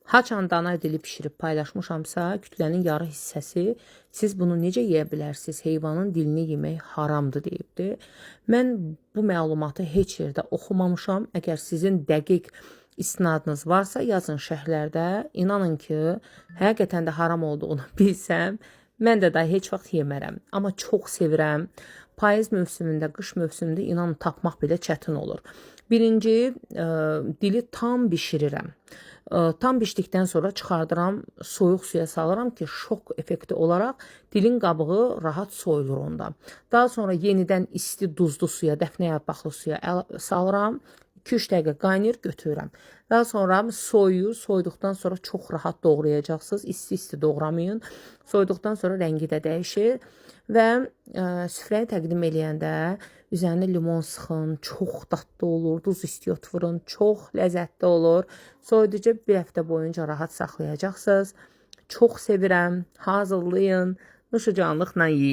Haçan dana dili bişirib paylaşmışamsa, kütlənin yarı hissəsi siz bunu necə yeyə bilərsiniz? Heyvanın dilini yemək haramdır deyibdi. Mən bu məlumatı heç yerdə oxumamışam. Əgər sizin dəqiq istinadınız varsa yazın şərhlərdə. İnanın ki, həqiqətən də haram olduğunu bilsəm, mən də daha heç vaxt yemərəm. Amma çox sevirəm. Payız mövsümündə, qış mövsümündə inanın tapmaq belə çətin olur. Birinci, dili tam bişirirəm. Tam bişdikdən sonra çıxardıram, soyuq suya salıram ki, şok effekti olaraq dilin qabığı rahat soyulur onda. Daha sonra yenidən isti duzlu suya, dəfnə yarpaqlı suya salıram. 2-3 dəqiqə qaynayır, götürürəm. Daha sonra soyuyur, soyduqdan sonra çox rahat doğrayacaqsınız. İsti-isti doğramayın. Soyduqdan sonra rəngi də dəyişir. Və süfrəyə təqdim eləyəndə üzərinə limon sıxın, çox dadlı olur, duz istiot vurun, çox ləzzətli olur. Soyuducu bir həftə boyunca rahat saxlayacaqsınız. Çox sevirəm, hazırlayın, nuşucanlıqla yiyin.